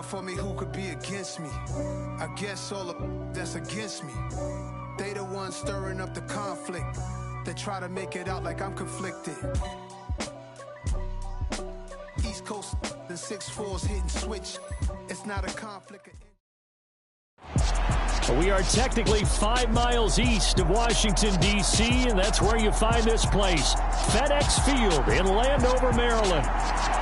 for me, who could be against me? I guess all the that's against me. They the ones stirring up the conflict. They try to make it out like I'm conflicted. East Coast and 6-4's hitting switch. It's not a conflict. We are technically 5 miles east of Washington, D.C., and that's where you find this place, FedEx Field in Landover, Maryland.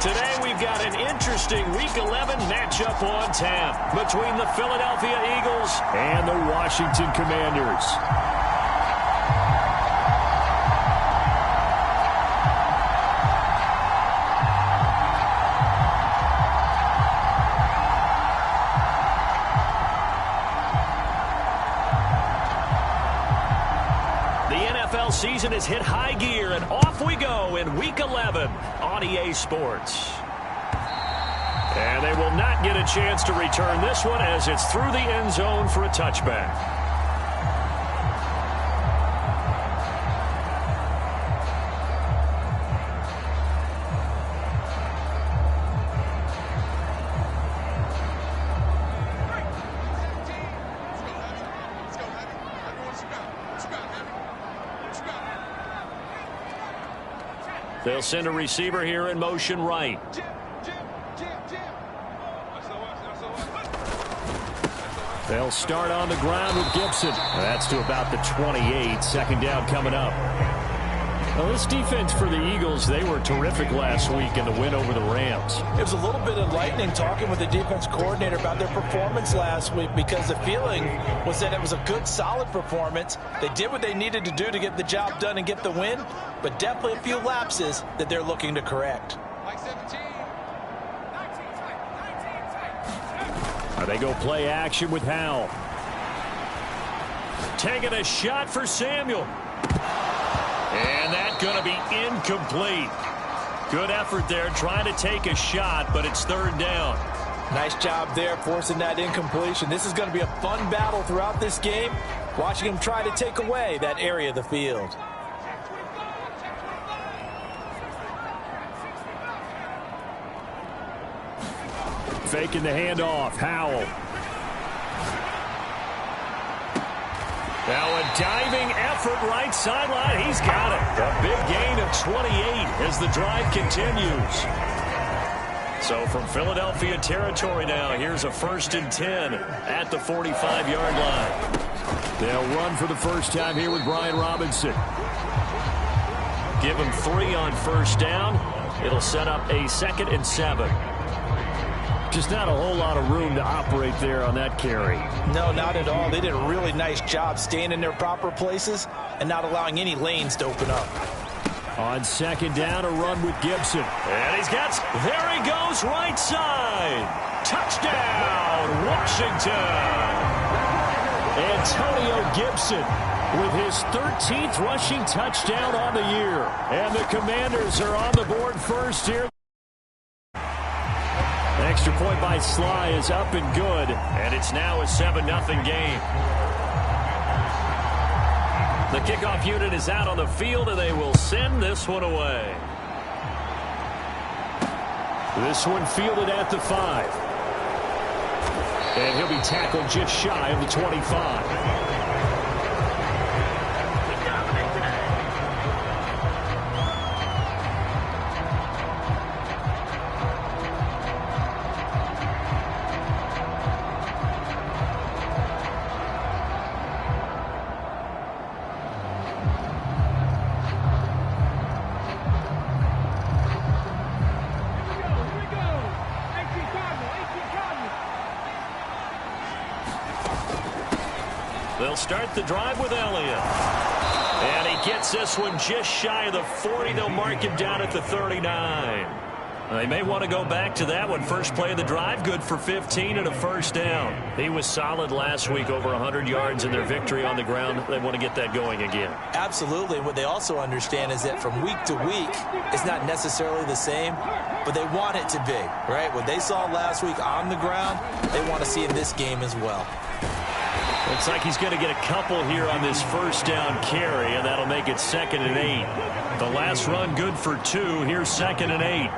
Today we've got an interesting Week 11 matchup on tap between the Philadelphia Eagles and the Washington Commanders. Season has hit high gear, and off we go in Week 11 on EA Sports. And they will not get a chance to return this one as it's through the end zone for a touchback. They'll send a receiver here in motion right. They'll start on the ground with Gibson. That's to about the 28. Second down coming up. Well, this defense for the Eagles, they were terrific last week in the win over the Rams. It was a little bit enlightening talking with the defense coordinator about their performance last week, because the feeling was that it was a good, solid performance. They did what they needed to do to get the job done and get the win, but definitely a few lapses that they're looking to correct. They go play action with Howell. Taking a shot for Samuel. And that's going to be incomplete. Good effort there trying to take a shot, but it's third down. Nice job there forcing that incompletion. This is going to be a fun battle throughout this game, watching him try to take away that area of the field. Faking the handoff. Howell. Now a diving effort right sideline. He's got it. A big gain of 28 as the drive continues. So from Philadelphia territory now, here's a 1st and 10 at the 45-yard line. They'll run for the first time here with Brian Robinson. Give him 3 on first down. It'll set up a 2nd and 7. Just not a whole lot of room to operate there on that carry. No, not at all. They did a really nice job staying in their proper places and not allowing any lanes to open up. On second down, a run with Gibson. And he's got, there he goes, right side. Touchdown, Washington. Antonio Gibson with his 13th rushing touchdown on the year. And the Commanders are on the board first here. Extra point by Sly is up and good, and it's now a 7-0 game. The kickoff unit is out on the field, and they will send this one away. This one fielded at the 5. And he'll be tackled just shy of the 25. They'll start the drive with Elliott. And he gets this one just shy of the 40. They'll mark him down at the 39. They may want to go back to that one. First play of the drive, good for 15 and a first down. He was solid last week, over 100 yards in their victory on the ground. They want to get that going again. Absolutely. What they also understand is that from week to week, it's not necessarily the same, but they want it to be, right? What they saw last week on the ground, they want to see in this game as well. Looks like he's going to get a couple here on this first down carry, and that'll make it 2nd and 8. The last run good for 2. Here's 2nd and 8.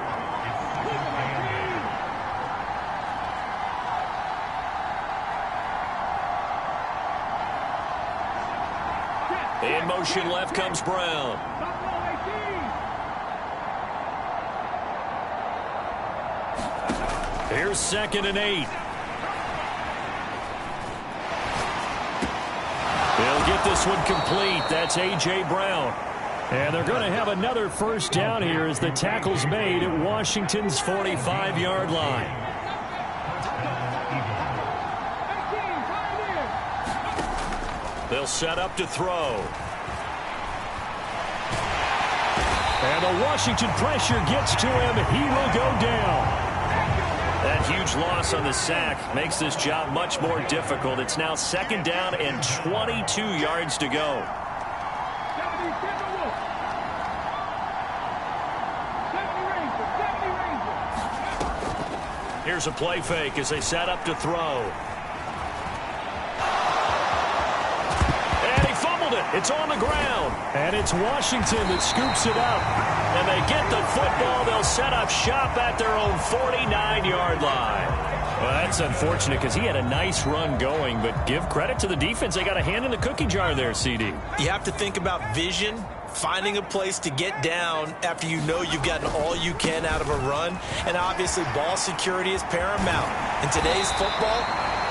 In motion left comes Brown. Here's 2nd and 8. They'll get this one complete. That's A.J. Brown. And they're going to have another first down here as the tackle's made at Washington's 45-yard line. They'll set up to throw. And the Washington pressure gets to him. He will go down. That huge loss on the sack makes this job much more difficult. It's now 2nd down and 22 yards to go. Here's a play fake as they set up to throw. And he fumbled it. It's on the ground. And it's Washington that scoops it up. And they get the football. They'll set up shop at their own 49-yard line. Well, that's unfortunate because he had a nice run going, but give credit to the defense. They got a hand in the cookie jar there, CD. You have to think about vision, finding a place to get down after you know you've gotten all you can out of a run. And obviously, ball security is paramount. In today's football,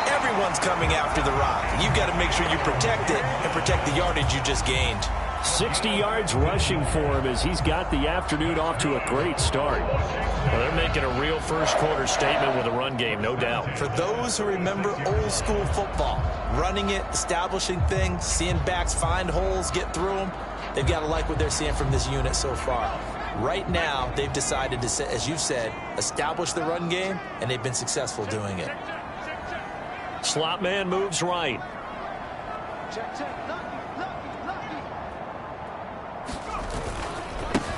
everyone's coming after the rock. You've got to make sure you protect it and protect the yardage you just gained. 60 yards rushing for him as he's got the afternoon off to a great start. Well, they're making a real first-quarter statement with a run game, no doubt. For those who remember old-school football, running it, establishing things, seeing backs find holes, get through them, they've got to like what they're seeing from this unit so far. Right now, they've decided to, as you've said, establish the run game, and they've been successful doing it. Slot man moves right.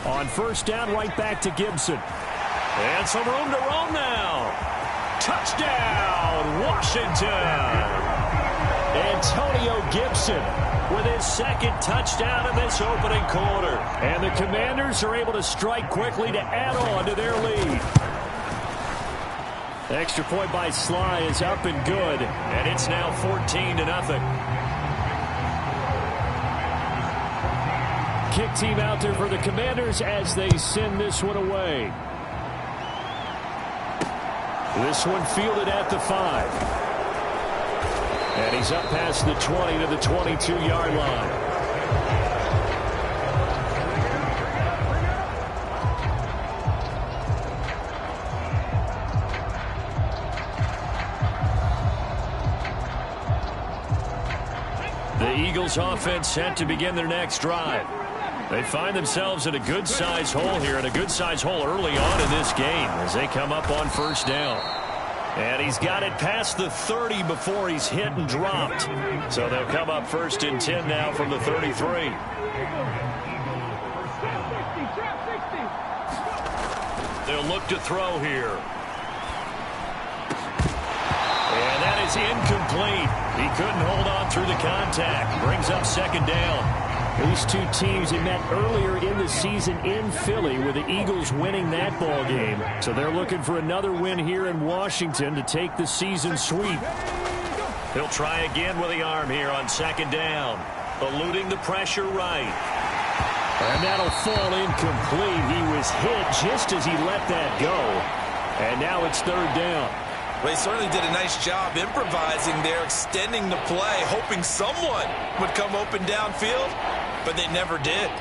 On first down, right back to Gibson. And some room to roam now. Touchdown, Washington. Antonio Gibson with his 2nd touchdown in this opening quarter. And the Commanders are able to strike quickly to add on to their lead. The extra point by Sly is up and good. And it's now 14-0. Kick team out there for the Commanders as they send this one away. This one fielded at the 5. And he's up past the 20 to the 22-yard line. The Eagles offense set to begin their next drive. They find themselves in a good-sized hole here, and a good-sized hole early on in this game as they come up on first down. And he's got it past the 30 before he's hit and dropped. So they'll come up 1st and 10 now from the 33. They'll look to throw here. And that is incomplete. He couldn't hold on through the contact. Brings up 2nd down. These two teams had met earlier in the season in Philly with the Eagles winning that ball game. So they're looking for another win here in Washington to take the season sweep. He'll try again with the arm here on 2nd down. Eluding the pressure right. And that'll fall incomplete. He was hit just as he let that go. And now it's 3rd down. Well, he certainly did a nice job improvising there, extending the play, hoping someone would come open downfield, but they never did.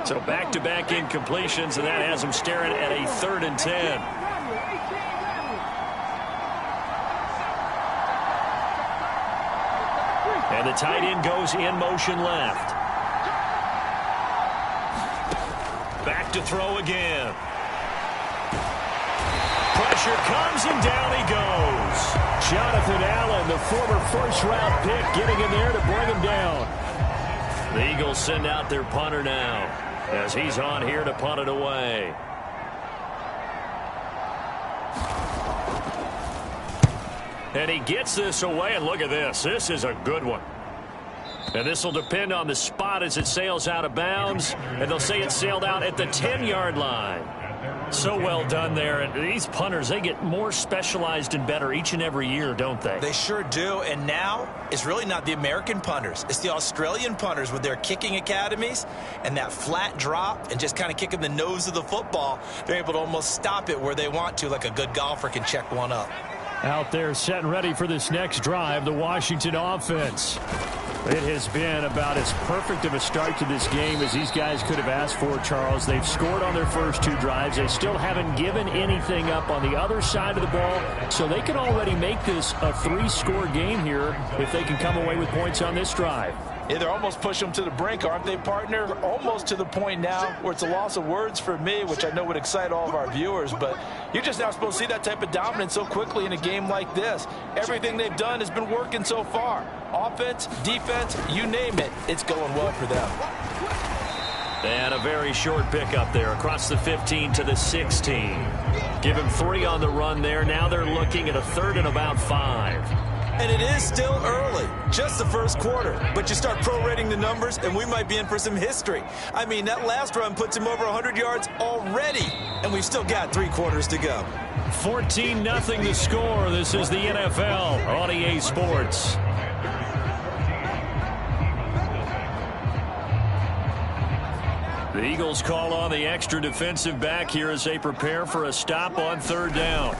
So back-to-back incompletions, and that has him staring at a 3rd and 10. And the tight end goes in motion left. Back to throw again. Pressure comes and down he goes. Jonathan Allen, the former first-round pick, getting in there to bring him down. The Eagles send out their punter now as he's on here to punt it away. And he gets this away, and look at this. This is a good one. And this will depend on the spot as it sails out of bounds. And they'll say it sailed out at the 10-yard line. So well done there. And these punters, they get more specialized and better each and every year, don't they? They sure do. And now it's really not the American punters. It's the Australian punters with their kicking academies and that flat drop and just kind of kicking the nose of the football. They're able to almost stop it where they want to, like a good golfer can check one up. Out there set and ready for this next drive, the Washington offense. It has been about as perfect of a start to this game as these guys could have asked for, Charles. They've scored on their first two drives. They still haven't given anything up on the other side of the ball, so they can already make this a 3-score game here if they can come away with points on this drive. Yeah, they're almost pushing them to the brink, aren't they, partner? Almost to the point now where it's a loss of words for me, which I know would excite all of our viewers, but you're just not supposed to see that type of dominance so quickly in a game like this. Everything they've done has been working so far. Offense, defense, you name it, it's going well for them. And a very short pickup there across the 15 to the 16. Give him 3 on the run there. Now they're looking at a 3rd and about 5. And it is still early, just the first quarter. But you start prorating the numbers, and we might be in for some history. I mean, that last run puts him over 100 yards already, and we've still got 3 quarters to go. 14-0 the score. This is the NFL on EA Sports. The Eagles call on the extra defensive back here as they prepare for a stop on 3rd down.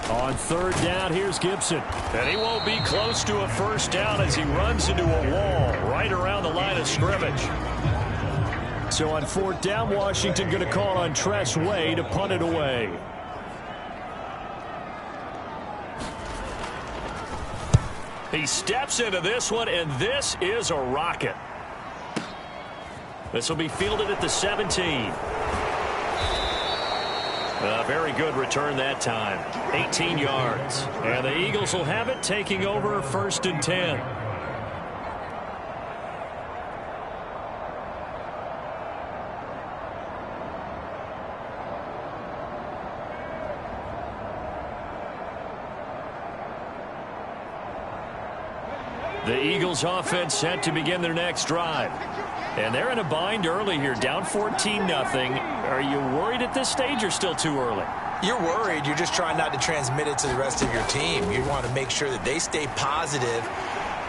On 3rd down, here's Gibson. And he won't be close to a first down as he runs into a wall right around the line of scrimmage. So on 4th down, Washington going to call on Tress Way to punt it away. He steps into this one, and this is a rocket. This will be fielded at the 17. A very good return that time. 18 yards. And the Eagles will have it, taking over 1st and 10. The Eagles offense set to begin their next drive. And they're in a bind early here, down 14-0. Are you worried at this stage or still too early? You're worried. You're just trying not to transmit it to the rest of your team. You want to make sure that they stay positive.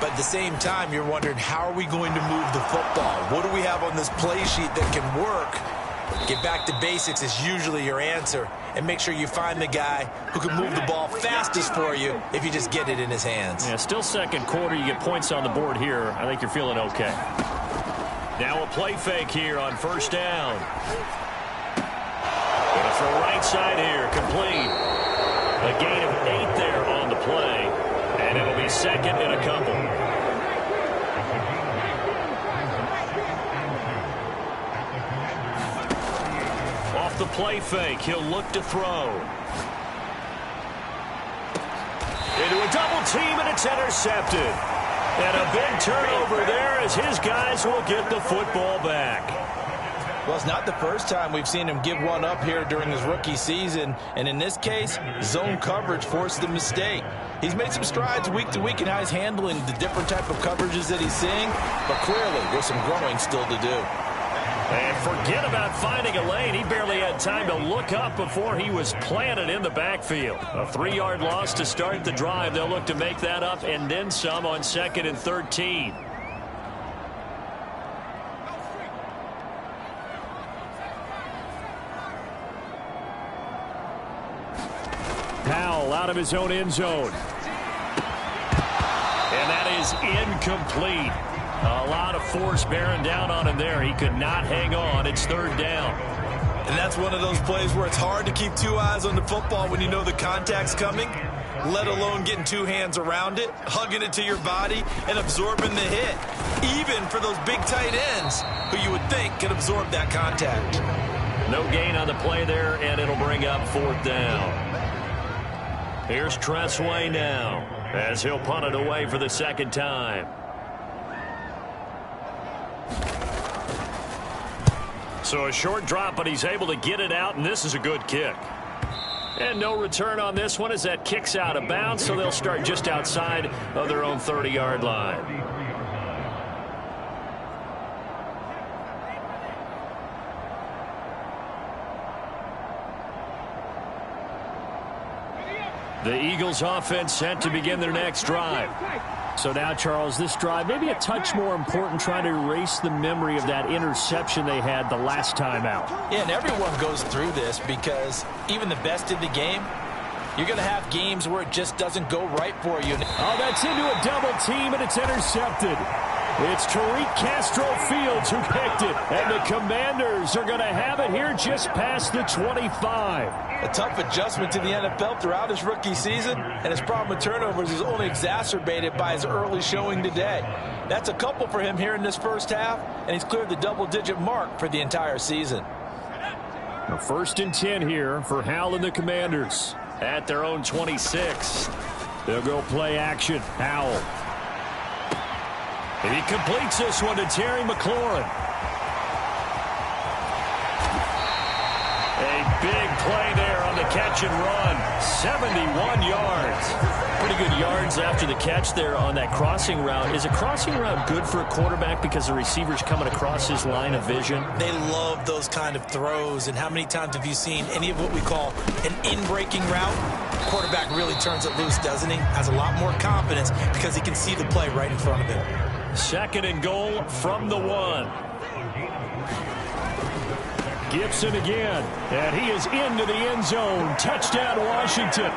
But at the same time, you're wondering, how are we going to move the football? What do we have on this play sheet that can work? Get back to basics is usually your answer. And make sure you find the guy who can move the ball fastest for you if you just get it in his hands. Yeah, still 2nd quarter. You get points on the board here. I think you're feeling okay. Now a play fake here on 1st down. Gonna throw right side here, complete. A gain of 8 there on the play. And it'll be 2nd and a couple. Off the play fake, he'll look to throw. Into a double team, and it's intercepted. And a big turnover there as his guys will get the football back. Well, it's not the first time we've seen him give one up here during his rookie season. And in this case, zone coverage forced the mistake. He's made some strides week to week in how he's handling the different type of coverages that he's seeing. But clearly, there's some growing still to do. And forget about finding a lane. He barely had time to look up before he was planted in the backfield. A 3-yard loss to start the drive. They'll look to make that up and then some on 2nd and 13. Powell out of his own end zone. And that is incomplete. A lot of force bearing down on him there. He could not hang on. It's 3rd down. And that's one of those plays where it's hard to keep 2 eyes on the football when you know the contact's coming, let alone getting 2 hands around it, hugging it to your body, and absorbing the hit. Even for those big tight ends who you would think can absorb that contact. No gain on the play there, and it'll bring up 4th down. Here's Tress Way now as he'll punt it away for the 2nd time. So a short drop, but he's able to get it out, and this is a good kick. And no return on this one as that kicks out of bounds, so they'll start just outside of their own 30-yard line. The Eagles offense set to begin their next drive. So now, Charles, this drive maybe a touch more important, trying to erase the memory of that interception they had the last time out. Yeah, and everyone goes through this because even the best in the game, you're going to have games where it just doesn't go right for you. Oh, that's into a double team, and it's intercepted. It's Tariq Castro-Fields who picked it, and the Commanders are going to have it here just past the 25. A tough adjustment to the NFL throughout his rookie season, and his problem with turnovers is only exacerbated by his early showing today. That's a couple for him here in this first half, and he's cleared the double-digit mark for the entire season. Now, 1st and 10 here for Howell and the Commanders. At their own 26. They'll go play action. Howell. And he completes this one to Terry McLaurin. A big play there on the catch and run. 71 yards. Pretty good yards after the catch there on that crossing route. Is a crossing route good for a quarterback because the receiver's coming across his line of vision? They love those kind of throws. And how many times have you seen any of what we call an in-breaking route? The quarterback really turns it loose, doesn't he? Has a lot more confidence because he can see the play right in front of him. 2nd and goal from the 1. Gibson again, and he is into the end zone. Touchdown, Washington.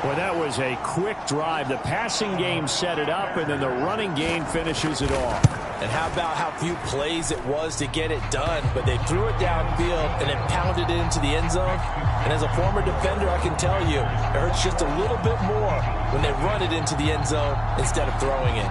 Well, that was a quick drive. The passing game set it up, and then the running game finishes it off. And how about how few plays it was to get it done, but they threw it downfield and then pounded it into the end zone. And as a former defender, I can tell you, it hurts just a little bit more when they run it into the end zone instead of throwing it.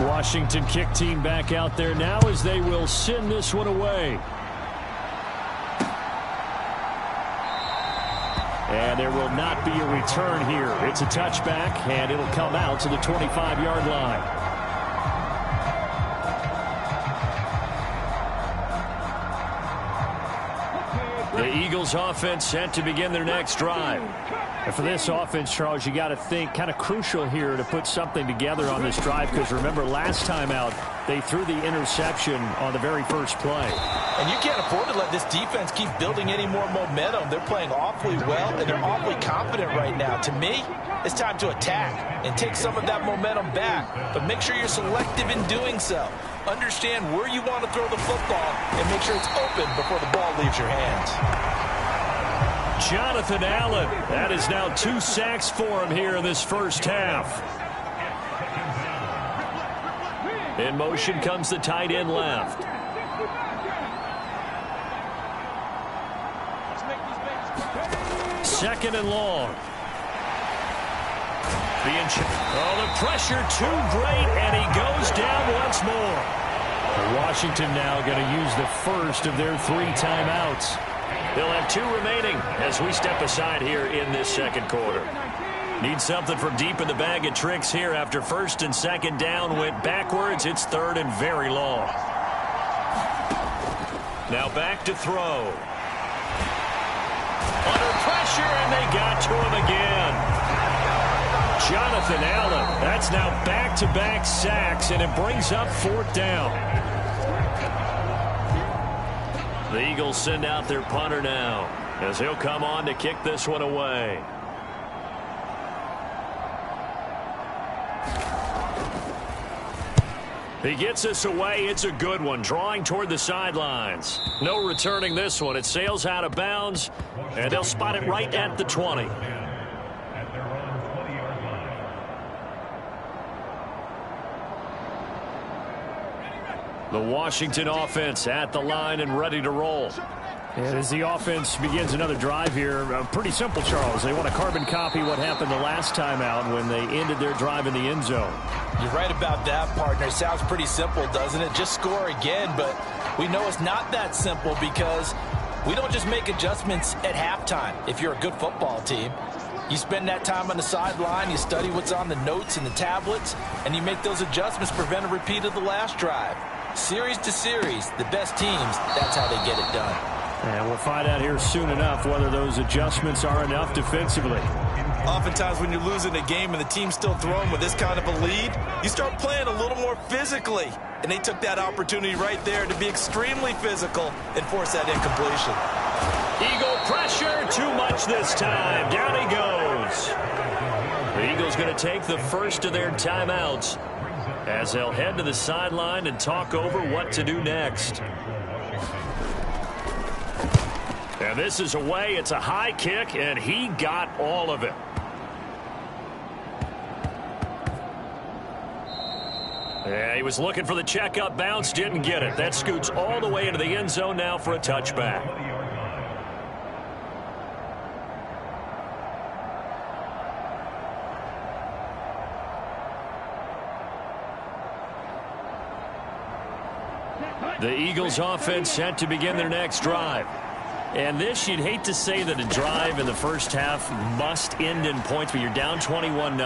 Washington kick team back out there now as they will send this one away. And there will not be a return here. It's a touchback, and it'll come out to the 25-yard line. The Eagles offense set to begin their next drive. And for this offense, Charles, you got to think kind of crucial here to put something together on this drive, because remember last time out they threw the interception on the very first play. And you can't afford to let this defense keep building any more momentum. They're playing awfully well, and they're awfully confident right now. To me, it's time to attack and take some of that momentum back. But make sure you're selective in doing so. Understand where you want to throw the football and make sure it's open before the ball leaves your hands. Jonathan Allen. That is now 2 sacks for him here in this first half. In motion comes the tight end left. Second and long. The pressure too great, and he goes down once more. Washington now going to use the first of their 3 timeouts. They'll have 2 remaining as we step aside here in this second quarter. Need something from deep in the bag of tricks here after 1st and 2nd down went backwards. It's 3rd and very long. Now back to throw. Under pressure, and they got to him again. Jonathan Allen, that's now back-to-back sacks, and it brings up 4th down. The Eagles send out their punter now as he'll come on to kick this one away. He gets us away. It's a good one. Drawing toward the sidelines. No returning this one. It sails out of bounds, and they'll spot it right at the 20. The Washington offense at the line and ready to roll. And as the offense begins another drive here, pretty simple, Charles. They want to carbon copy what happened the last time out when they ended their drive in the end zone. You're right about that, partner. Sounds pretty simple, doesn't it? Just score again, but we know it's not that simple because we don't just make adjustments at halftime. If you're a good football team, you spend that time on the sideline, you study what's on the notes and the tablets, and you make those adjustments to prevent a repeat of the last drive. Series to series, the best teams, that's how they get it done. And we'll find out here soon enough whether those adjustments are enough defensively. Oftentimes when you're losing a game and the team's still throwing with this kind of a lead, you start playing a little more physically. And they took that opportunity right there to be extremely physical and force that incompletion. Eagle pressure, too much this time. Down he goes. The Eagles going to take the first of their timeouts as they'll head to the sideline and talk over what to do next. And this is away. It's a high kick, and he got all of it. Yeah, he was looking for the checkup bounce, didn't get it. That scoots all the way into the end zone now for a touchback. The Eagles offense set to begin their next drive. And this, you'd hate to say that a drive in the first half must end in points, but you're down 21-0.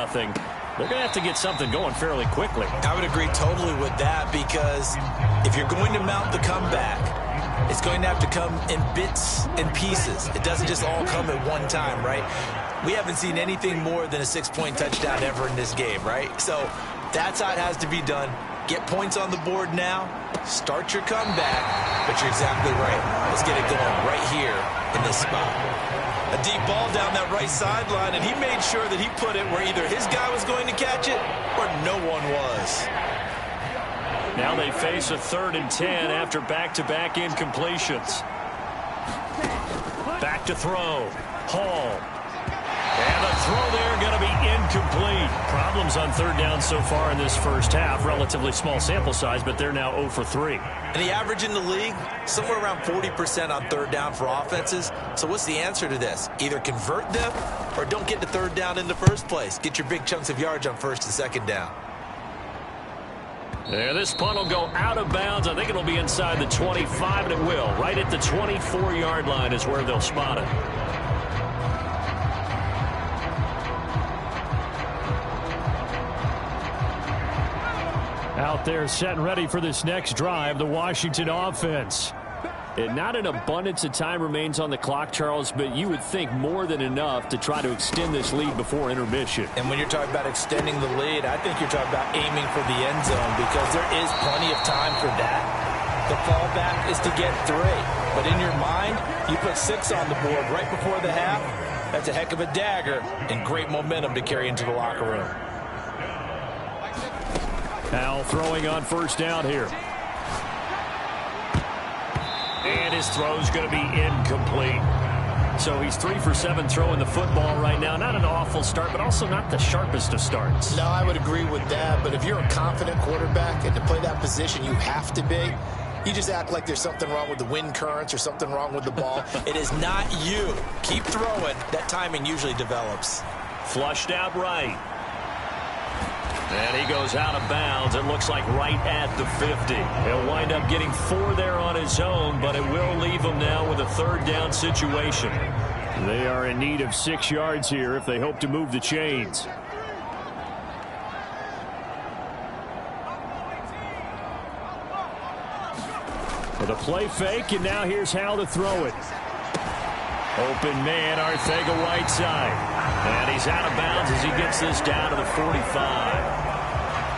They're going to have to get something going fairly quickly. I would agree totally with that, because if you're going to mount the comeback, it's going to have to come in bits and pieces. It doesn't just all come at one time, right? We haven't seen anything more than a 6-point touchdown ever in this game, right? So that's how it has to be done. Get points on the board now, start your comeback, but you're exactly right. Let's get it going right here in this spot. A deep ball down that right sideline, and he made sure that he put it where either his guy was going to catch it or no one was. Now they face a 3rd and 10 after back-to-back incompletions. Back to throw. Hall. And the throw there going to be incomplete. Problems on 3rd down so far in this first half. Relatively small sample size, but they're now 0 for 3. And the average in the league, somewhere around 40% on 3rd down for offenses. So what's the answer to this? Either convert them or don't get to 3rd down in the first place. Get your big chunks of yards on 1st and 2nd down. Yeah, this punt will go out of bounds. I think it'll be inside the 25, and it will. Right at the 24-yard line is where they'll spot it. Out there set and ready for this next drive, the Washington offense. And not an abundance of time remains on the clock, Charles, but you would think more than enough to try to extend this lead before intermission. And when you're talking about extending the lead, I think you're talking about aiming for the end zone, because there is plenty of time for that. The fallback is to get 3. But in your mind, you put 6 on the board right before the half. That's a heck of a dagger and great momentum to carry into the locker room. Now throwing on 1st down here. And his throw's going to be incomplete. So he's 3 for 7 throwing the football right now. Not an awful start, but also not the sharpest of starts. No, I would agree with that. But if you're a confident quarterback and to play that position, you have to be. You just act like there's something wrong with the wind currents or something wrong with the ball. It is not you. Keep throwing. That timing usually develops. Flushed out right. And he goes out of bounds. It looks like right at the 50. He'll wind up getting 4 there on his own, but it will leave him now with a 3rd down situation. They are in need of 6 yards here if they hope to move the chains. With a play fake, and now here's how to throw it. Open man, Arcega-Whiteside. And he's out of bounds as he gets this down to the 45.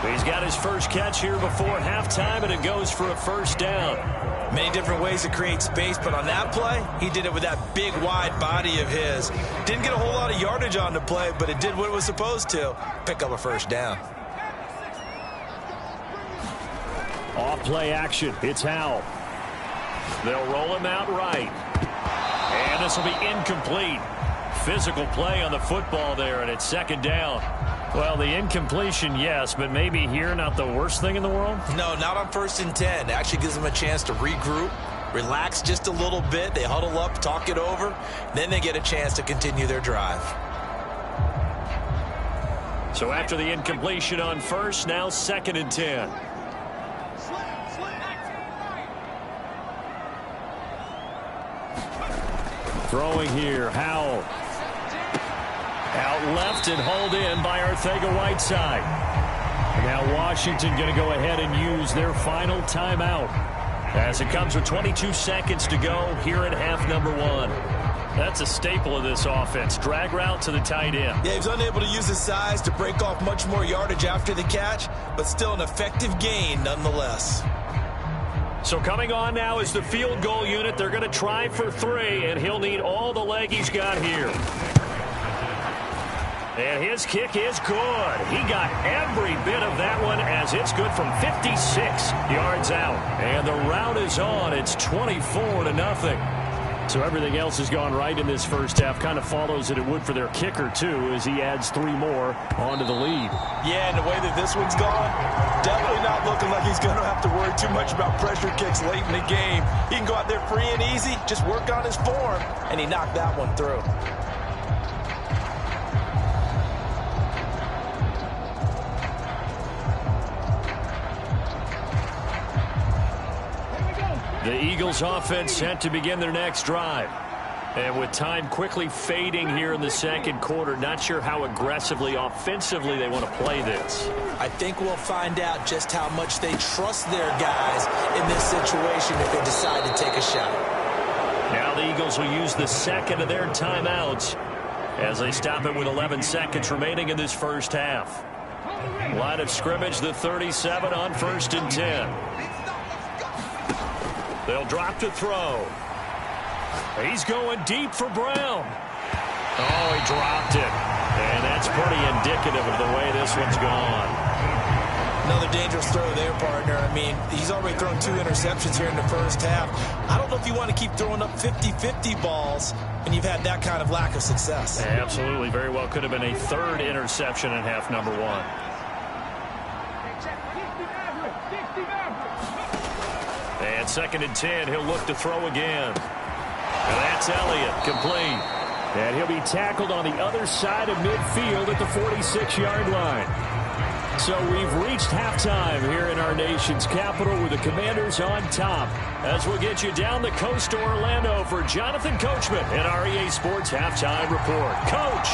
He's got his first catch here before halftime, and it goes for a 1st down. Many different ways to create space, but on that play, he did it with that big, wide body of his. Didn't get a whole lot of yardage on the play, but it did what it was supposed to. Pick up a 1st down. Off play action. It's Howell. They'll roll him out right. And this will be incomplete. Physical play on the football there, and it's 2nd down. Well, the incompletion, yes, but maybe here not the worst thing in the world? No, not on 1st and 10. It actually gives them a chance to regroup, relax just a little bit. They huddle up, talk it over. Then they get a chance to continue their drive. So after the incompletion on 1st, now 2nd and 10. Throwing here, Howell. Out left and hauled in by Arcega-Whiteside. Now Washington going to go ahead and use their final timeout. As it comes with 22 seconds to go here at half number 1. That's a staple of this offense. Drag route to the tight end. Yeah, he's unable to use his size to break off much more yardage after the catch, but still an effective gain nonetheless. So coming on now is the field goal unit. They're going to try for 3, and he'll need all the leg he's got here. And his kick is good. He got every bit of that one as it's good from 56 yards out. And the route is on. It's 24-0. So everything else has gone right in this first half. Kind of follows that it would for their kicker, too, as he adds 3 more onto the lead. Yeah, and the way that this one's gone, definitely not looking like he's going to have to worry too much about pressure kicks late in the game. He can go out there free and easy, just work on his form, and he knocked that one through. The Eagles offense set to begin their next drive. And with time quickly fading here in the second quarter, not sure how aggressively, offensively they want to play this. I think we'll find out just how much they trust their guys in this situation if they decide to take a shot. Now the Eagles will use the second of their timeouts as they stop it with 11 seconds remaining in this first half. Line of scrimmage, the 37 on 1st and 10. They'll drop to throw. He's going deep for Brown. Oh, he dropped it. And that's pretty indicative of the way this one's gone. Another dangerous throw there, partner. I mean, he's already thrown 2 interceptions here in the first half. I don't know if you want to keep throwing up 50-50 balls when you've had that kind of lack of success. Absolutely. Very well could have been a 3rd interception in half number 1. And 2nd and 10, he'll look to throw again. And that's Elliott, complete. And he'll be tackled on the other side of midfield at the 46-yard line. So we've reached halftime here in our nation's capital with the Commanders on top. As we'll get you down the coast to Orlando for Jonathan Coachman and our EA Sports Halftime Report. Coach,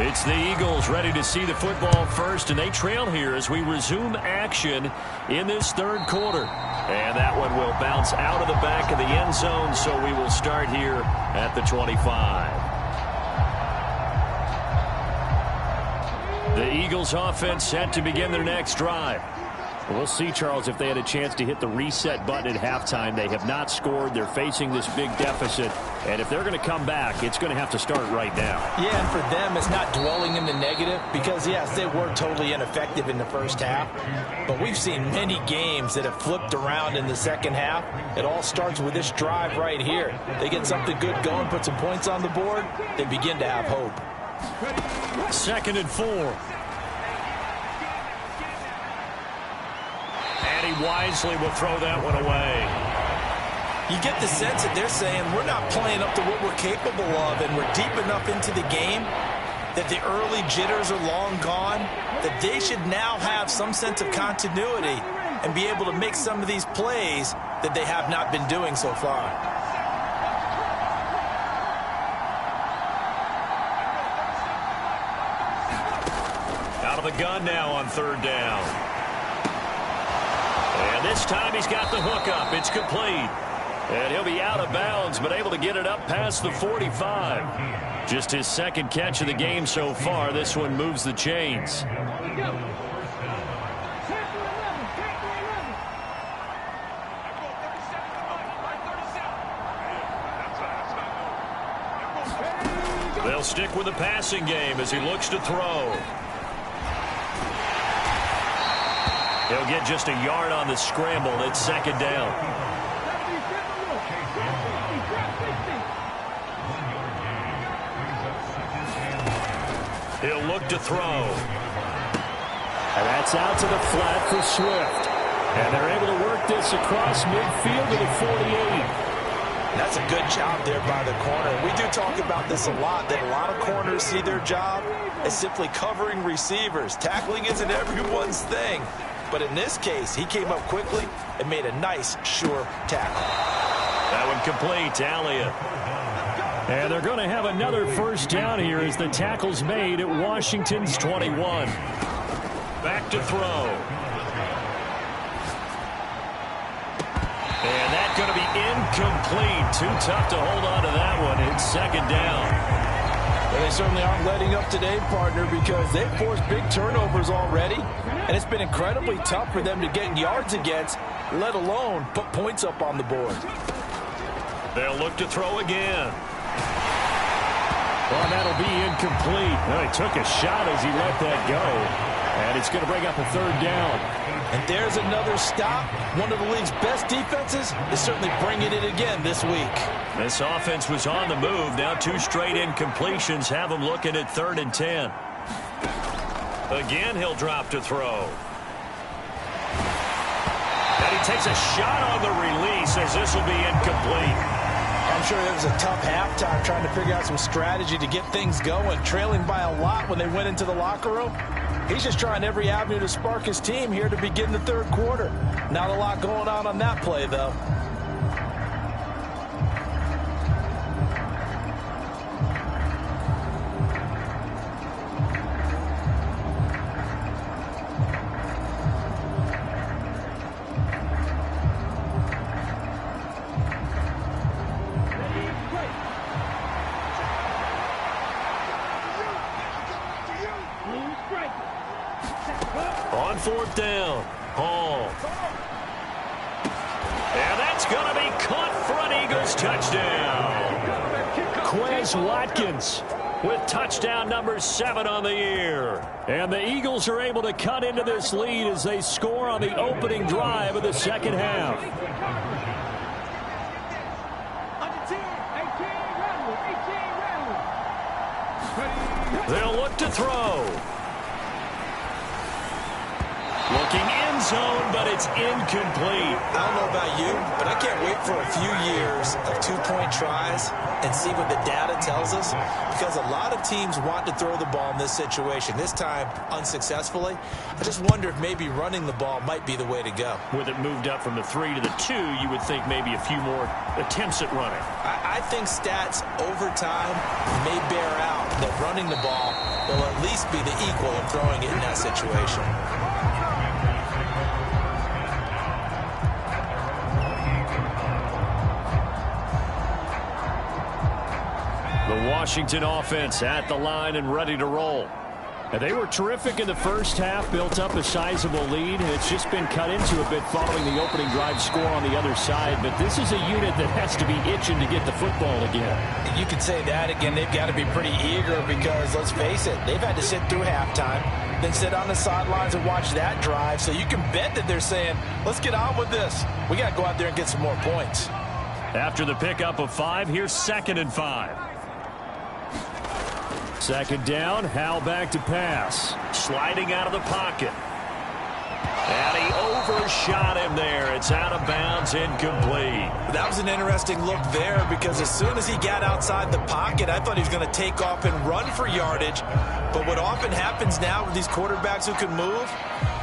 it's the Eagles ready to see the football first, and they trail here as we resume action in this 3rd quarter. And that one will bounce out of the back of the end zone, so we will start here at the 25. The Eagles offense set to begin their next drive. We'll see, Charles, if they had a chance to hit the reset button at halftime. They have not scored. They're facing this big deficit. And if they're going to come back, it's going to have to start right now. Yeah, and for them, it's not dwelling in the negative because, yes, they were totally ineffective in the first half. But we've seen many games that have flipped around in the second half. It all starts with this drive right here. They get something good going, put some points on the board, they begin to have hope. 2nd and 4. And he wisely will throw that one away. You get the sense that they're saying we're not playing up to what we're capable of, and we're deep enough into the game that the early jitters are long gone, that they should now have some sense of continuity and be able to make some of these plays that they have not been doing so far. Out of the gun now on 3rd down. And this time he's got the hook up. It's complete. And he'll be out of bounds, but able to get it up past the 45. Just his 2nd catch of the game so far. This one moves the chains. They'll stick with the passing game as he looks to throw. He'll get just a yard on the scramble. It's 2nd down. He'll look to throw. And that's out to the flat for Swift. And they're able to work this across midfield to the 48. That's a good job there by the corner. We do talk about this a lot, that a lot of corners see their job as simply covering receivers. Tackling isn't everyone's thing. But in this case, he came up quickly and made a nice, sure tackle. That one complete to Elliott. And they're going to have another 1st down here as the tackle's made at Washington's 21. Back to throw. And that's going to be incomplete. Too tough to hold on to that one. It's second down. Well, they certainly aren't letting up today, partner, because they've forced big turnovers already, and it's been incredibly tough for them to get yards against, let alone put points up on the board. They'll look to throw again. Well, that'll be incomplete. Well, he took a shot as he let that go, and it's going to bring up a third down. And there's another stop. One of the league's best defenses is certainly bringing it again this week. This offense was on the move. Now 2 straight incompletions have them looking at 3rd and 10. Again, he'll drop to throw. And he takes a shot on the release as this will be incomplete. I'm sure it was a tough halftime trying to figure out some strategy to get things going, trailing by a lot when they went into the locker room. He's just trying every avenue to spark his team here to begin the third quarter. Not a lot going on that play, though. On 4th down, Hall. And that's going to be caught for an Eagles touchdown. Quez Watkins with touchdown number 7 on the year. And the Eagles are able to cut into this lead as they score on the opening drive of the second half. They'll look to throw. Looking end zone, but it's incomplete. I don't know about you, but I can't wait for a few years of 2-point tries and see what the data tells us, because a lot of teams want to throw the ball in this situation. This time, unsuccessfully. I just wonder if maybe running the ball might be the way to go. With it moved up from the 3 to the 2, you would think maybe a few more attempts at running. I think stats over time may bear out that running the ball will at least be the equal of throwing it in that situation. The Washington offense at the line and ready to roll. And they were terrific in the first half, built up a sizable lead, and it's just been cut into a bit following the opening drive score on the other side. But this is a unit that has to be itching to get the football again. You could say that again. They've got to be pretty eager because, let's face it, they've had to sit through halftime, then sit on the sidelines and watch that drive. So you can bet that they're saying, let's get on with this. We got to go out there and get some more points. After the pickup of 5, here's 2nd and 5. Second down, Hal back to pass. Sliding out of the pocket. And he overshot him there. It's out of bounds, incomplete. That was an interesting look there because as soon as he got outside the pocket, I thought he was going to take off and run for yardage. But what often happens now with these quarterbacks who can move,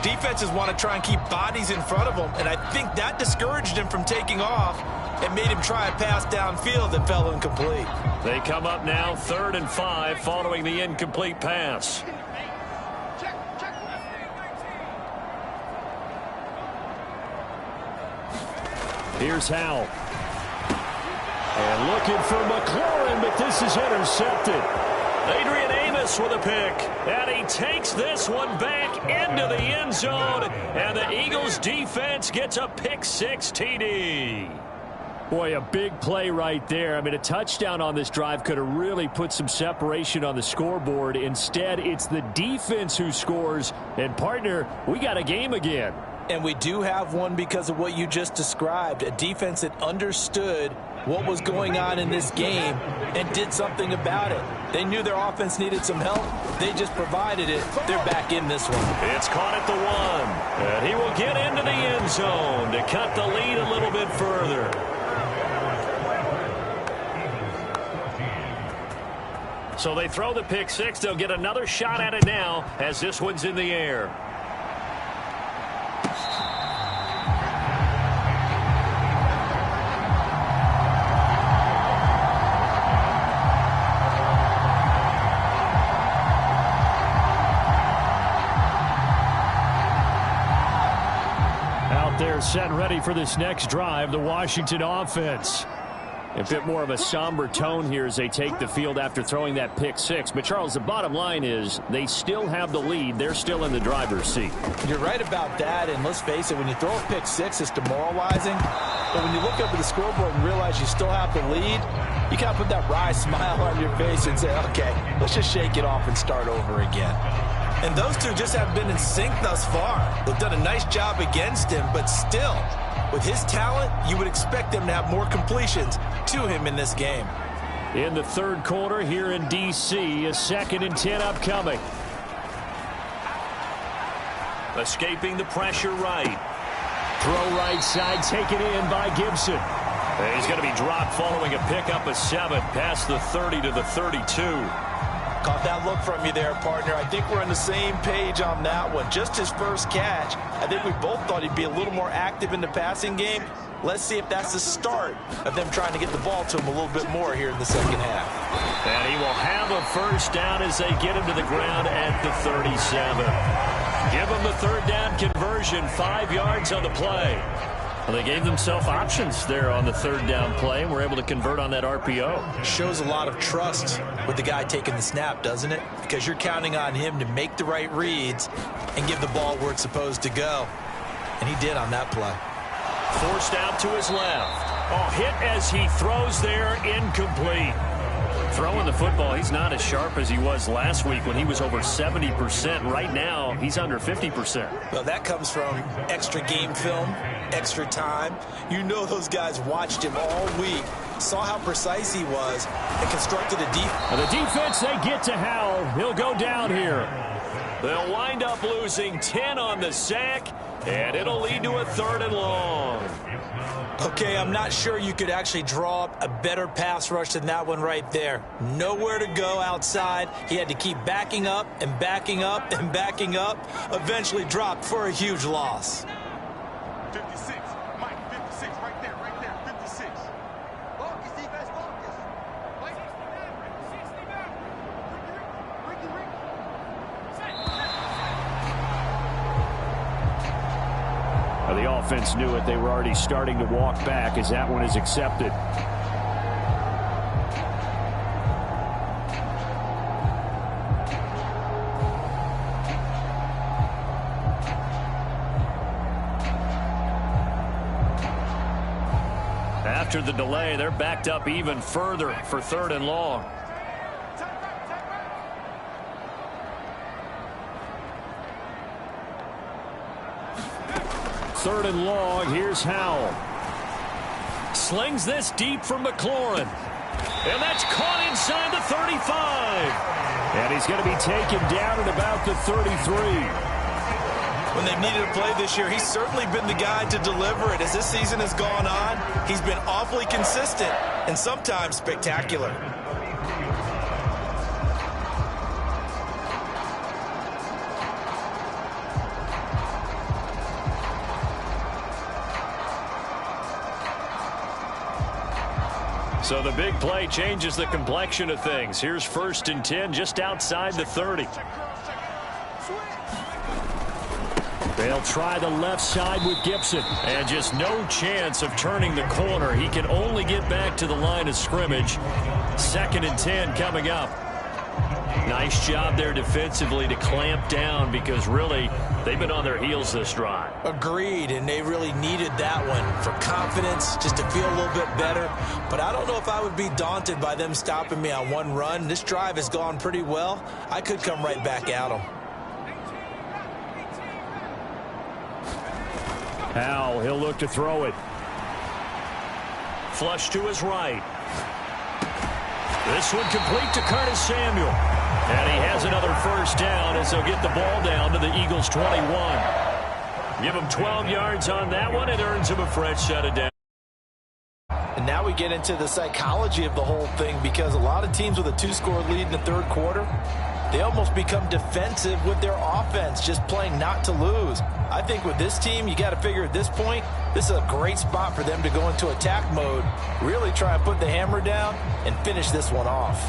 defenses want to try and keep bodies in front of them. And I think that discouraged him from taking off and made him try a pass downfield that fell incomplete. They come up now 3rd and 5 following the incomplete pass. Here's Howell. And looking for McLaurin, but this is intercepted. Adrian Amos with a pick. And he takes this one back into the end zone. And the Eagles defense gets a pick-6 TD. Boy, a big play right there. I mean, a touchdown on this drive could have really put some separation on the scoreboard. Instead, it's the defense who scores. And, partner, we got a game again. And we do have one because of what you just described. A defense that understood what was going on in this game and did something about it. They knew their offense needed some help. They just provided it. They're back in this one. It's caught at the 1. And he will get into the end zone to cut the lead a little bit further. So they throw the pick-6. They'll get another shot at it now as this one's in the air. They're set and ready for this next drive, the Washington offense. A bit more of a somber tone here as they take the field after throwing that pick six. But, Charles, the bottom line is they still have the lead. They're still in the driver's seat. You're right about that, and let's face it, when you throw a pick six, it's demoralizing. But when you look up at the scoreboard and realize you still have the lead, you kind of put that wry smile on your face and say, okay, let's just shake it off and start over again. And those two just haven't been in sync thus far. They've done a nice job against him, but still, with his talent, you would expect them to have more completions to him in this game. In the third quarter here in D.C., a 2nd and 10 upcoming. Escaping the pressure right. Throw right side, taken in by Gibson. And he's going to be dropped following a pickup of 7 past the 30 to the 32. Caught that look from you there, partner. I think we're on the same page on that one. Just his first catch. I think we both thought he'd be a little more active in the passing game. Let's see if that's the start of them trying to get the ball to him a little bit more here in the second half. And he will have a first down as they get him to the ground at the 37. Give him the third down conversion, 5 yards on the play. Well, they gave themselves options there on the third down play and were able to convert on that RPO. Shows a lot of trust with the guy taking the snap, doesn't it? Because you're counting on him to make the right reads and give the ball where it's supposed to go. And he did on that play. Forced out to his left. Oh, hit as he throws there, incomplete. Throwing the football, he's not as sharp as he was last week when he was over 70%. Right now, he's under 50%. Well, that comes from extra game film, extra time. You know those guys watched him all week, saw how precise he was, and constructed a defense. The defense, they get to Howell. He'll go down here. They'll wind up losing 10 on the sack, and it'll lead to a 3rd and long. Okay, I'm not sure you could actually draw up a better pass rush than that one right there. Nowhere to go outside. He had to keep backing up and backing up and backing up. Eventually dropped for a huge loss. 56. Mike, 56. Right there. 56. Focus, defense, focus. The offense knew it. They were already starting to walk back as that one is accepted. After the delay, they're backed up even further for 3rd and long. Third and long, here's Howell. Slings this deep from McLaurin. And that's caught inside the 35. And he's going to be taken down at about the 33. When they've needed a play this year, he's certainly been the guy to deliver it. As this season has gone on, he's been awfully consistent and sometimes spectacular. So the big play changes the complexion of things. Here's 1st and 10 just outside the 30. They'll try the left side with Gibson. And just no chance of turning the corner. He can only get back to the line of scrimmage. 2nd and 10 coming up. Nice job there defensively to clamp down because really they've been on their heels this drive. Agreed, and they really needed that one for confidence, just to feel a little bit better. But I don't know if I would be daunted by them stopping me on one run. This drive has gone pretty well. I could come right back at them. Howell, he'll look to throw it. Flush to his right. This one complete to Curtis Samuel. And he has another first down as they'll get the ball down to the Eagles' 21. Give him 12 yards on that one. It earns him a fresh set of downs. And now we get into the psychology of the whole thing, because a lot of teams with a 2-score lead in the third quarter, they almost become defensive with their offense, just playing not to lose. I think with this team, you got to figure at this point, this is a great spot for them to go into attack mode, really try and put the hammer down and finish this one off.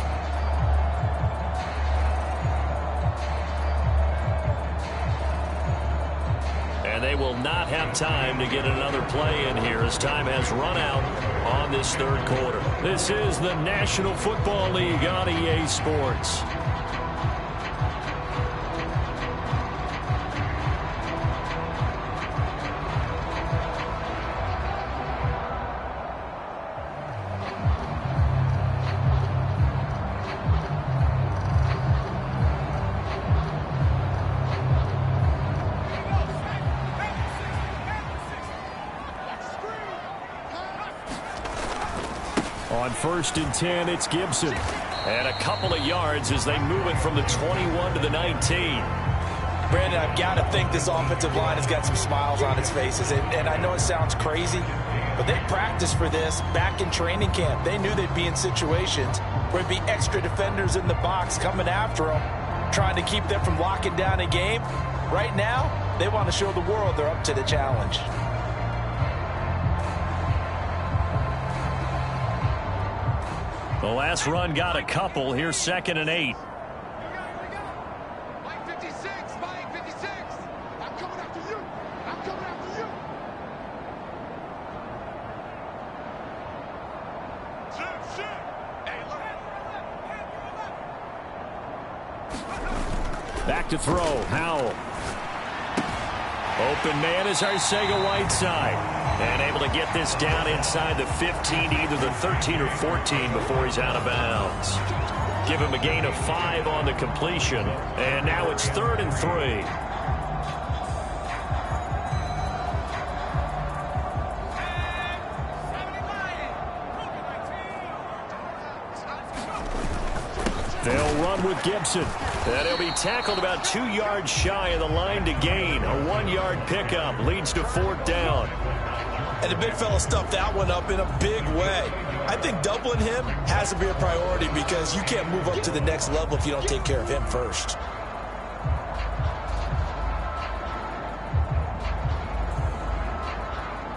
And they will not have time to get another play in here as time has run out on this third quarter. This is the National Football League on EA Sports. On 1st and 10, it's Gibson. And a couple of yards as they move it from the 21 to the 19. Brandon, I've got to think this offensive line has got some smiles on its faces. And I know it sounds crazy, but they practiced for this back in training camp. They knew they'd be in situations where there'd be extra defenders in the box coming after them, trying to keep them from locking down a game. Right now, they want to show the world they're up to the challenge. The last run got a couple. Here's 2nd and 8. Mike 56, Mike 56. I'm coming after you. I'm coming after you. Shit. Hey, look. Back to throw. Howell. Open man is Arcega-Whiteside. And able to get this down inside the 15, either the 13 or 14 before he's out of bounds. Give him a gain of 5 on the completion. And now it's 3rd and 3. They'll run with Gibson. And he'll be tackled about 2 yards shy of the line to gain. A 1-yard pickup leads to 4th down. And the big fella stuffed that one up in a big way. I think doubling him has to be a priority because you can't move up to the next level if you don't take care of him first.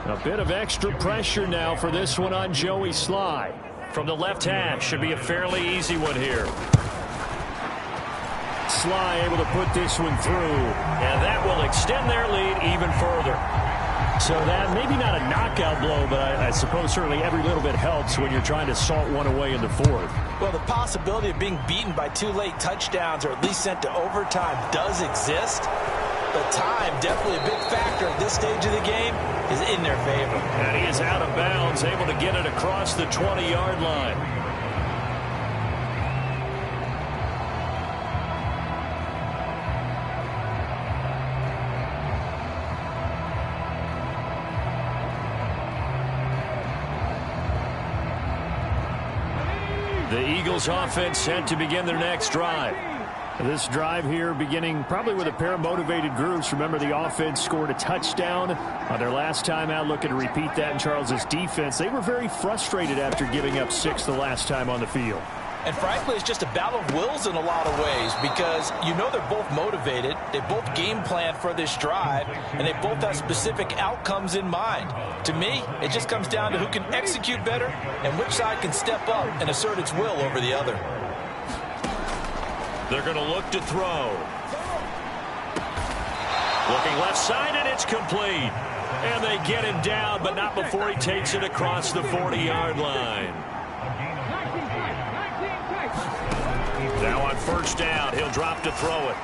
A bit of extra pressure now for this one on Joey Sly. From the left hash, should be a fairly easy one here. Sly able to put this one through, and that will extend their lead even further. So that maybe not a knockout blow, but I suppose certainly every little bit helps when you're trying to salt one away in the 4th. Well, the possibility of being beaten by 2 late touchdowns or at least sent to overtime does exist. But time, definitely a big factor at this stage of the game, is in their favor. And he is out of bounds, able to get it across the 20-yard line. The Eagles offense set to begin their next drive. This drive here beginning probably with a pair of motivated groups. Remember, the offense scored a touchdown on their last time out, looking to repeat that in Charles's defense. They were very frustrated after giving up 6 the last time on the field. And frankly, it's just a battle of wills in a lot of ways because you know they're both motivated, they both game plan for this drive, and they both have specific outcomes in mind. To me, it just comes down to who can execute better and which side can step up and assert its will over the other. They're going to look to throw. Looking left side, and it's complete. And they get him down, but not before he takes it across the 40-yard line. Now on 1st down, he'll drop to throw it.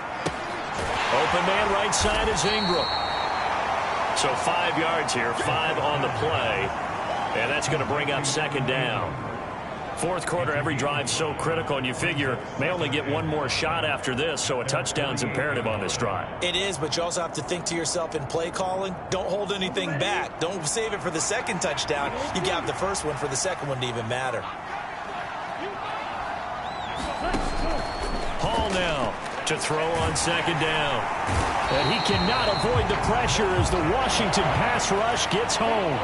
Open man right side is Ingram. So 5 yards here, 5 on the play. And that's going to bring up 2nd down. 4th quarter, every drive so critical, and you figure may only get one more shot after this, so a touchdown's imperative on this drive. It is, but you also have to think to yourself in play calling, don't hold anything back. Don't save it for the 2nd touchdown. You got the 1st one for the 2nd one to even matter. Hall now to throw on 2nd down. And he cannot avoid the pressure as the Washington pass rush gets home.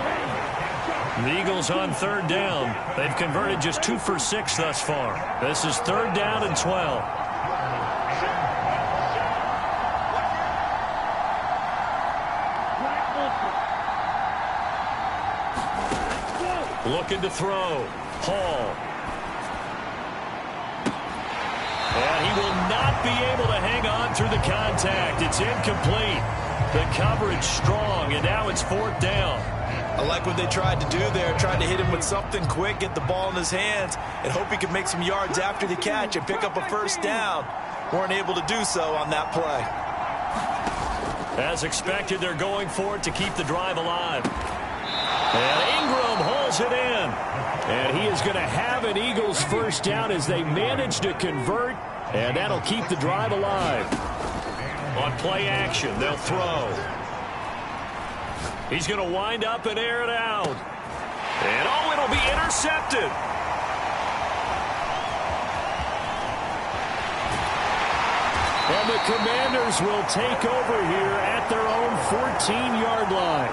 The Eagles on 3rd down. They've converted just 2 for 6 thus far. This is 3rd down and 12. Looking to throw. Hall. And he will not be able to hang on through the contact. It's incomplete. The coverage strong, and now it's 4th down. I like what they tried to do there, tried to hit him with something quick, get the ball in his hands, and hope he could make some yards after the catch and pick up a 1st down. Weren't able to do so on that play. As expected, they're going for it to keep the drive alive. And Ingram hauls it in. And he is going to have an Eagles 1st down as they manage to convert, and that'll keep the drive alive. On play action, they'll throw. He's going to wind up and air it out. And, oh, it'll be intercepted. And the Commanders will take over here at their own 14-yard line.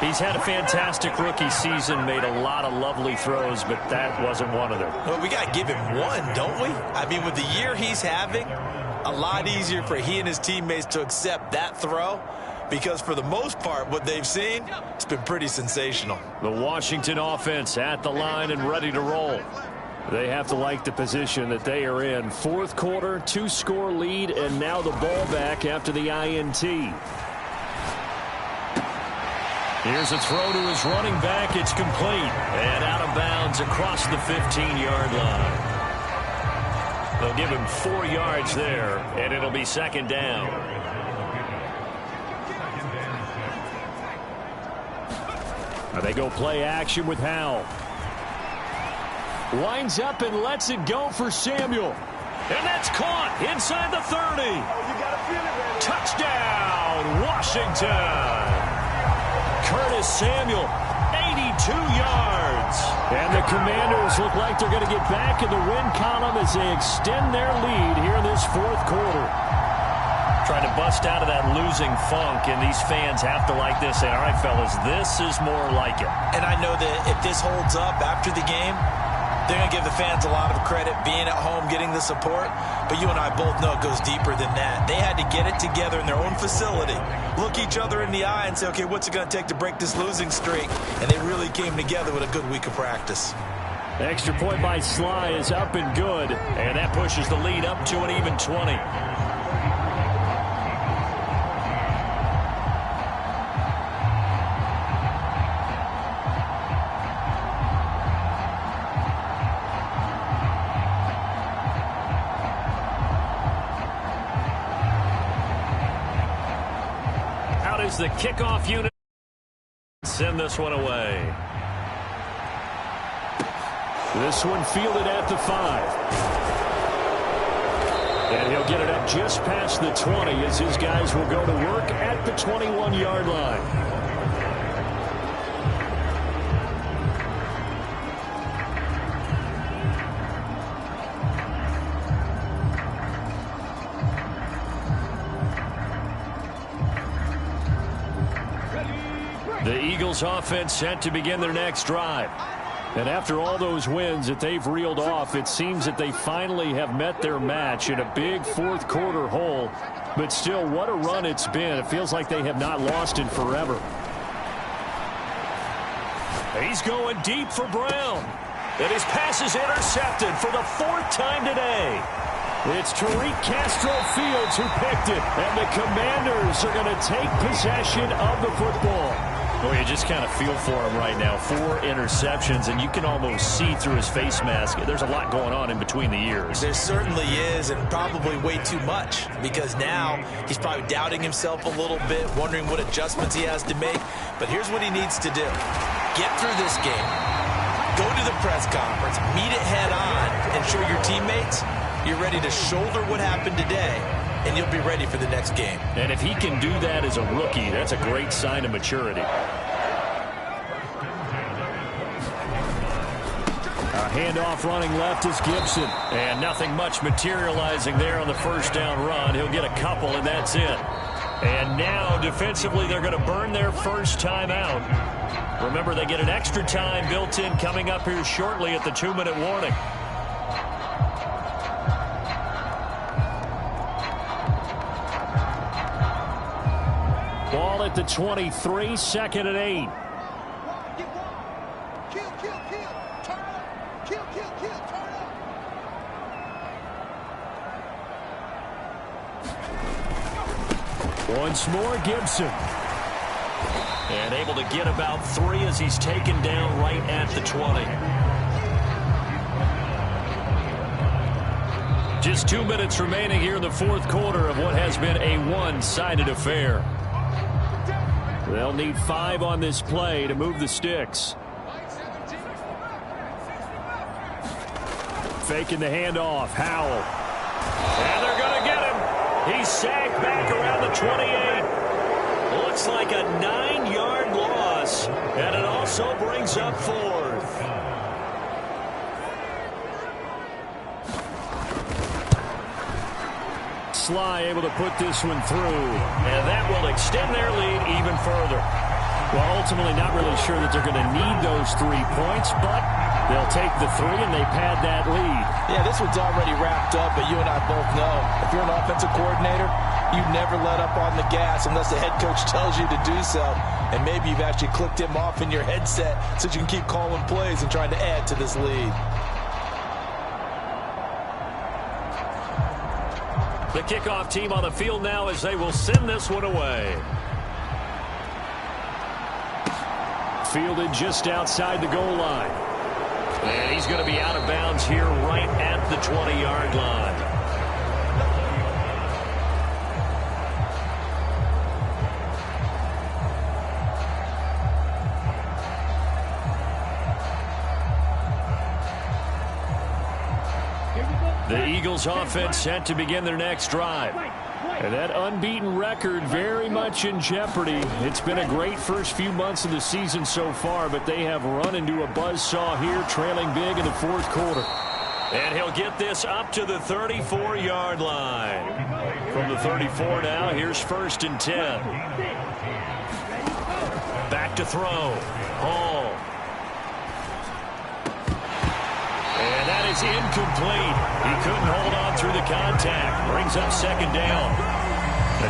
He's had a fantastic rookie season, made a lot of lovely throws, but that wasn't one of them. Well, we got to give him one, don't we? I mean, with the year he's having, a lot easier for he and his teammates to accept that throw, because for the most part, what they've seen, it's been pretty sensational. The Washington offense at the line and ready to roll. They have to like the position that they are in. 4th quarter, 2-score lead, and now the ball back after the INT. Here's a throw to his running back. It's complete. And out of bounds across the 15-yard line. They'll give him 4 yards there, and it'll be 2nd down. Now they go play action with Howell. Winds up and lets it go for Samuel. And that's caught inside the 30. Touchdown, Washington. Curtis Samuel, 82 yards. And the Commanders look like they're going to get back in the win column as they extend their lead here in this 4th quarter. Trying to bust out of that losing funk, and these fans have to like this. And, all right, fellas, this is more like it. And I know that if this holds up after the game, they're going to give the fans a lot of credit being at home, getting the support. But you and I both know it goes deeper than that. They had to get it together in their own facility, look each other in the eye and say, okay, what's it going to take to break this losing streak? And they really came together with a good week of practice. The extra point by Sly is up and good, and that pushes the lead up to an even 20. The kickoff unit send this one away. This one fielded at the 5. And he'll get it up just past the 20 as his guys will go to work at the 21-yard line. The Eagles offense set to begin their next drive. And after all those wins that they've reeled off, it seems that they finally have met their match in a big 4th quarter hole. But still, what a run it's been. It feels like they have not lost in forever. He's going deep for Brown. And his pass is intercepted for the 4th time today. It's Tariq Castro Fields who picked it. And the Commanders are going to take possession of the football. Well, you just kind of feel for him right now. 4 interceptions, and you can almost see through his face mask. There's a lot going on in between the ears. There certainly is, and probably way too much, because now he's probably doubting himself a little bit, wondering what adjustments he has to make. But here's what he needs to do. Get through this game. Go to the press conference. Meet it head on, and show your teammates you're ready to shoulder what happened today, and you'll be ready for the next game. And if he can do that as a rookie, that's a great sign of maturity. A handoff running left is Gibson. And nothing much materializing there on the 1st down run. He'll get a couple, and that's it. And now, defensively, they're going to burn their first time out. Remember, they get an extra time built in coming up here shortly at the 2-minute warning. Ball at the 23, 2nd and 8. Once more, Gibson. And able to get about 3 as he's taken down right at the 20. Just 2 minutes remaining here in the fourth quarter of what has been a one-sided affair. They'll need 5 on this play to move the sticks. Faking the handoff. Howell. And they're going to get him. He's sacked back around the 28. Looks like a 9-yard loss. And it also brings up 4th. Sly able to put this one through, and that will extend their lead even further. Well, ultimately not really sure that they're going to need those 3 points, but they'll take the 3 and they pad that lead. Yeah, this one's already wrapped up, but you and I both know if you're an offensive coordinator, you never let up on the gas unless the head coach tells you to do so. And maybe you've actually clicked him off in your headset so you can keep calling plays and trying to add to this lead. The kickoff team on the field now as they will send this one away. Fielded just outside the goal line. And he's going to be out of bounds here right at the 20-yard line. The Eagles offense set to begin their next drive. And that unbeaten record very much in jeopardy. It's been a great first few months of the season so far, but they have run into a buzzsaw here, trailing big in the fourth quarter. And he'll get this up to the 34-yard line. From the 34 now, here's 1st and 10. Back to throw. Hall. And that is incomplete. He couldn't hold on through the contact. Brings up 2nd down.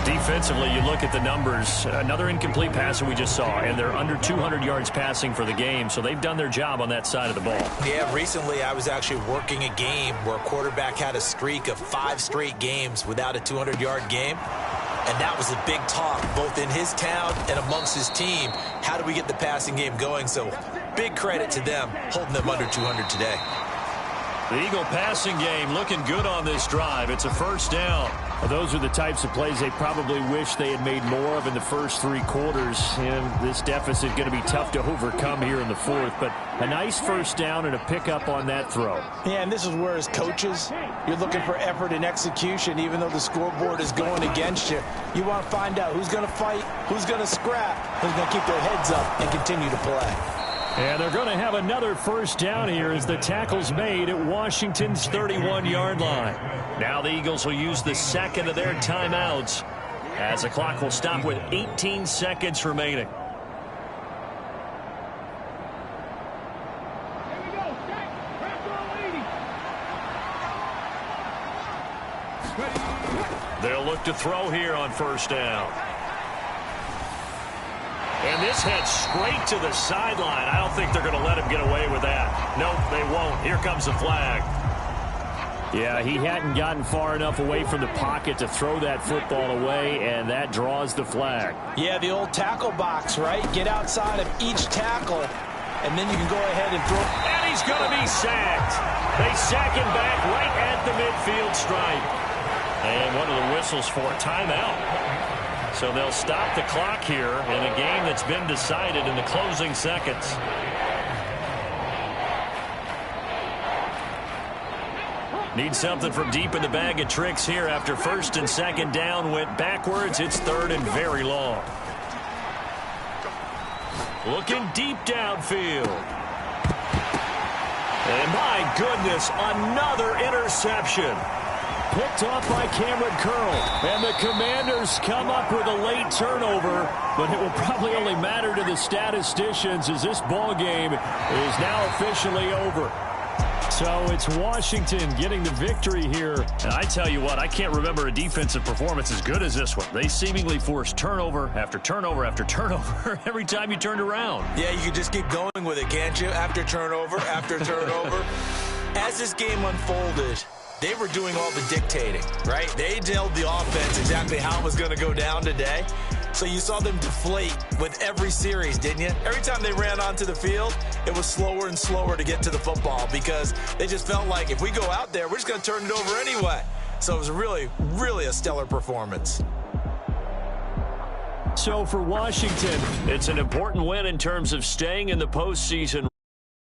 Defensively, you look at the numbers. Another incomplete pass that we just saw, and they're under 200 yards passing for the game, so they've done their job on that side of the ball. Yeah, recently I was actually working a game where a quarterback had a streak of 5 straight games without a 200-yard game. And that was a big talk, both in his town and amongst his team. How do we get the passing game going? So big credit to them, holding them under 200 today. The Eagle passing game looking good on this drive. It's a 1st down. Well, those are the types of plays they probably wish they had made more of in the first 3 quarters. And this deficit going to be tough to overcome here in the 4th. But a nice 1st down and a pickup on that throw. Yeah, and this is where as coaches, you're looking for effort and execution. Even though the scoreboard is going against you, you want to find out who's going to fight, who's going to scrap, who's going to keep their heads up and continue to play. And they're going to have another 1st down here as the tackle's made at Washington's 31-yard line. Now the Eagles will use the 2nd of their timeouts as the clock will stop with 18 seconds remaining. They'll look to throw here on 1st down. And this heads straight to the sideline. I don't think they're going to let him get away with that. Nope, they won't. Here comes the flag. Yeah, he hadn't gotten far enough away from the pocket to throw that football away, and that draws the flag. Yeah, the old tackle box, right? Get outside of each tackle, and then you can go ahead and throw. And he's going to be sacked. They sack him back right at the midfield stripe. And one of the whistles for a timeout. So they'll stop the clock here in a game that's been decided in the closing seconds. Need something from deep in the bag of tricks here after 1st and 2nd down went backwards. It's 3rd and very long. Looking deep downfield. And my goodness, another interception. Picked off by Cameron Curl. And the Commanders come up with a late turnover, but it will probably only matter to the statisticians as this ball game is now officially over. So it's Washington getting the victory here. And I tell you what, I can't remember a defensive performance as good as this one. They seemingly forced turnover after turnover after turnover every time you turned around. Yeah, you can just keep going with it, can't you? After turnover, after turnover. As this game unfolded, they were doing all the dictating, right? They told the offense exactly how it was going to go down today. So you saw them deflate with every series, didn't you? Every time they ran onto the field, it was slower and slower to get to the football because they just felt like if we go out there, we're just going to turn it over anyway. So it was really, really a stellar performance. So for Washington, it's an important win in terms of staying in the postseason